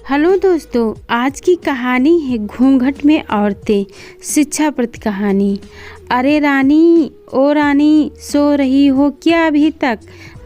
Hello दोस्तों, आज की कहानी है घूंघट में औरतें, शिक्षाप्रद कहानी। अरे रानी, ओ रानी, सो रही हो क्या अभी तक?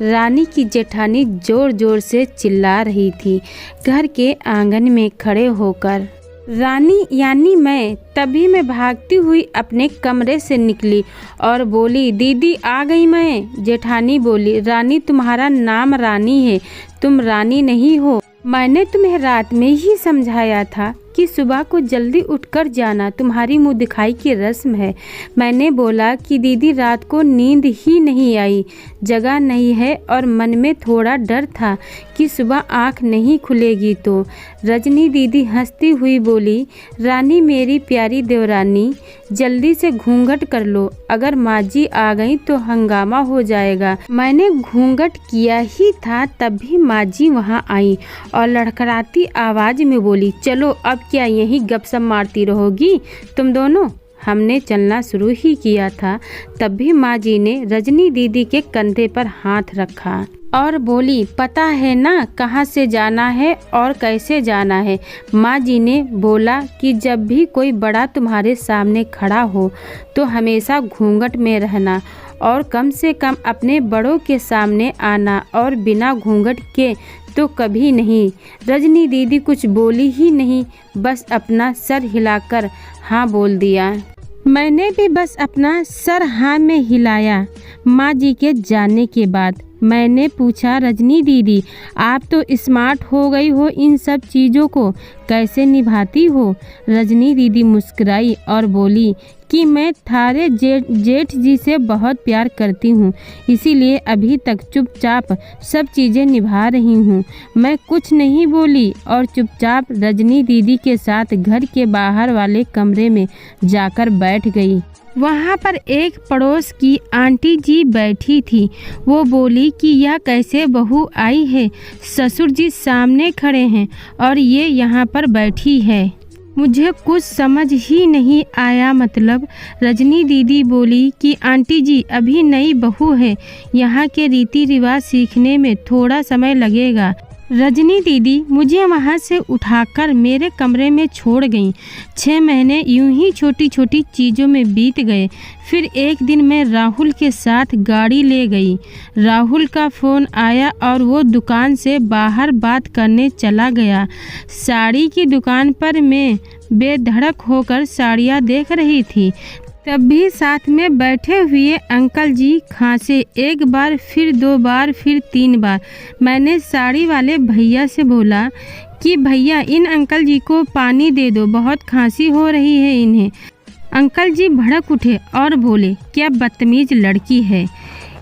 रानी की जेठानी जोर जोर से चिल्ला रही थी घर के आंगन में खड़े होकर। रानी यानी तभी मैं भागती हुई अपने कमरे से निकली और बोली, दीदी आ गई मैं। जेठानी बोली, रानी तुम्हारा नाम रानी है, तुम रानी नहीं हो। मैंने तुम्हें रात में ही समझाया था कि सुबह को जल्दी उठकर जाना तुम्हारी मुँह दिखाई की रस्म है। मैंने बोला कि दीदी रात को नींद ही नहीं आई, जगह नहीं है और मन में थोड़ा डर था कि सुबह आँख नहीं खुलेगी। तो रजनी दीदी हंसती हुई बोली, रानी मेरी प्यारी देवरानी, जल्दी से घूंघट कर लो, अगर माँ जी आ गई तो हंगामा हो जाएगा। मैंने घूंघट किया ही था तभी माँ जी वहाँ आई और लड़खड़ाती आवाज़ में बोली, चलो अब क्या यहीं गपशप मारती रहोगी तुम दोनों? हमने चलना शुरू ही किया था तभी माँ जी ने रजनी दीदी के कंधे पर हाथ रखा और बोली, पता है ना कहाँ से जाना है और कैसे जाना है? माँ जी ने बोला कि जब भी कोई बड़ा तुम्हारे सामने खड़ा हो तो हमेशा घूंघट में रहना और कम से कम अपने बड़ों के सामने आना और बिना घूंघट के तो कभी नहीं। रजनी दीदी कुछ बोली ही नहीं, बस अपना सर हिलाकर हाँ बोल दिया। मैंने भी बस अपना सर हाँ में हिलाया। माँ जी के जाने के बाद मैंने पूछा, रजनी दीदी आप तो स्मार्ट हो गई हो, इन सब चीज़ों को कैसे निभाती हो? रजनी दीदी मुस्कुराई और बोली कि मैं थारे जेठ जी से बहुत प्यार करती हूँ, इसीलिए अभी तक चुपचाप सब चीज़ें निभा रही हूँ। मैं कुछ नहीं बोली और चुपचाप रजनी दीदी के साथ घर के बाहर वाले कमरे में जाकर बैठ गई। वहाँ पर एक पड़ोस की आंटी जी बैठी थी। वो बोली कि यह कैसे बहू आई है, ससुर जी सामने खड़े हैं और ये यहाँ पर बैठी है। मुझे कुछ समझ ही नहीं आया। मतलब रजनी दीदी बोली कि आंटी जी अभी नई बहू है, यहाँ के रीति रिवाज सीखने में थोड़ा समय लगेगा। रजनी दीदी मुझे वहाँ से उठाकर मेरे कमरे में छोड़ गईं। 6 महीने यूं ही छोटी छोटी चीज़ों में बीत गए। फिर एक दिन मैं राहुल के साथ गाड़ी ले गई। राहुल का फ़ोन आया और वो दुकान से बाहर बात करने चला गया। साड़ी की दुकान पर मैं बेधड़क होकर साड़ियाँ देख रही थी, तभी साथ में बैठे हुए अंकल जी खांसे, एक बार फिर 2 बार फिर 3 बार। मैंने साड़ी वाले भैया से बोला कि भैया इन अंकल जी को पानी दे दो, बहुत खांसी हो रही है इन्हें। अंकल जी भड़क उठे और बोले, क्या बदतमीज लड़की है,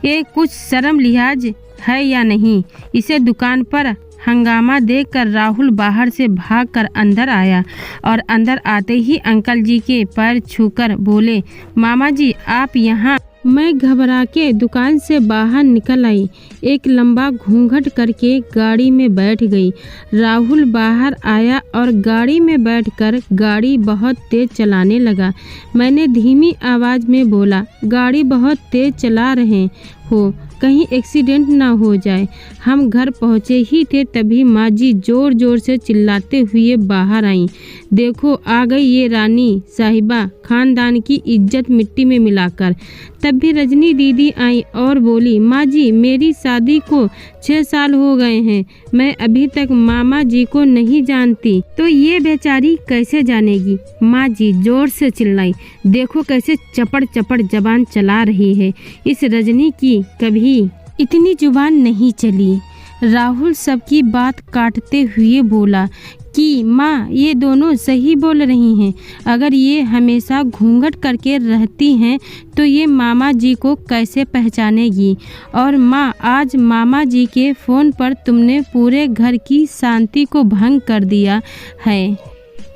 ये कुछ शर्म लिहाज है या नहीं? इसे दुकान पर हंगामा देखकर राहुल बाहर से भागकर अंदर आया और अंदर आते ही अंकल जी के पैर छूकर बोले, मामा जी आप यहाँ? मैं घबरा के दुकान से बाहर निकल आई, एक लंबा घूंघट करके गाड़ी में बैठ गई। राहुल बाहर आया और गाड़ी में बैठकर गाड़ी बहुत तेज चलाने लगा। मैंने धीमी आवाज़ में बोला, गाड़ी बहुत तेज चला रहे हो, कहीं एक्सीडेंट ना हो जाए। हम घर पहुँचे ही थे तभी माँ जी ज़ोर ज़ोर से चिल्लाते हुए बाहर आईं, देखो आ गई ये रानी साहिबा, खानदान की इज्जत मिट्टी में मिलाकर। तब भी रजनी दीदी आई और बोली, माँ जी मेरी शादी को 6 साल हो गए हैं, मैं अभी तक मामा जी को नहीं जानती, तो ये बेचारी कैसे जानेगी? माँ जी जोर से चिल्लाई, देखो कैसे चपड़ चपड़ जबान चला रही है, इस रजनी की कभी इतनी जुबान नहीं चली। राहुल सबकी बात काटते हुए बोला कि माँ ये दोनों सही बोल रही हैं, अगर ये हमेशा घूंघट करके रहती हैं तो ये मामा जी को कैसे पहचानेगी? और माँ आज मामा जी के फ़ोन पर तुमने पूरे घर की शांति को भंग कर दिया है।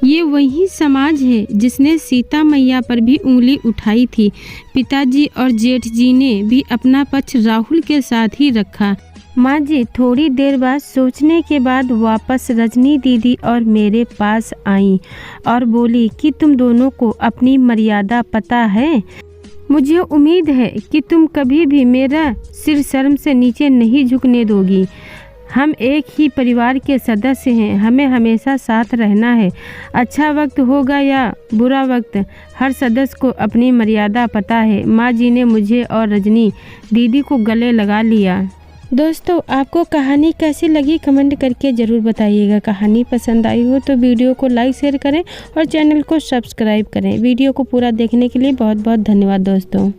ये वही समाज है जिसने सीता मैया पर भी उंगली उठाई थी। पिताजी और जेठ जी ने भी अपना पक्ष राहुल के साथ ही रखा। माँ जी थोड़ी देर बाद सोचने के बाद वापस रजनी दीदी और मेरे पास आई और बोली कि तुम दोनों को अपनी मर्यादा पता है। मुझे उम्मीद है कि तुम कभी भी मेरा सिर शर्म से नीचे नहीं झुकने दोगी। हम एक ही परिवार के सदस्य हैं, हमें हमेशा साथ रहना है। अच्छा वक्त होगा या बुरा वक्त, हर सदस्य को अपनी मर्यादा पता है। माँ जी ने मुझे और रजनी दीदी को गले लगा लिया। दोस्तों, आपको कहानी कैसी लगी कमेंट करके ज़रूर बताइएगा। कहानी पसंद आई हो तो वीडियो को लाइक शेयर करें और चैनल को सब्सक्राइब करें। वीडियो को पूरा देखने के लिए बहुत बहुत धन्यवाद दोस्तों।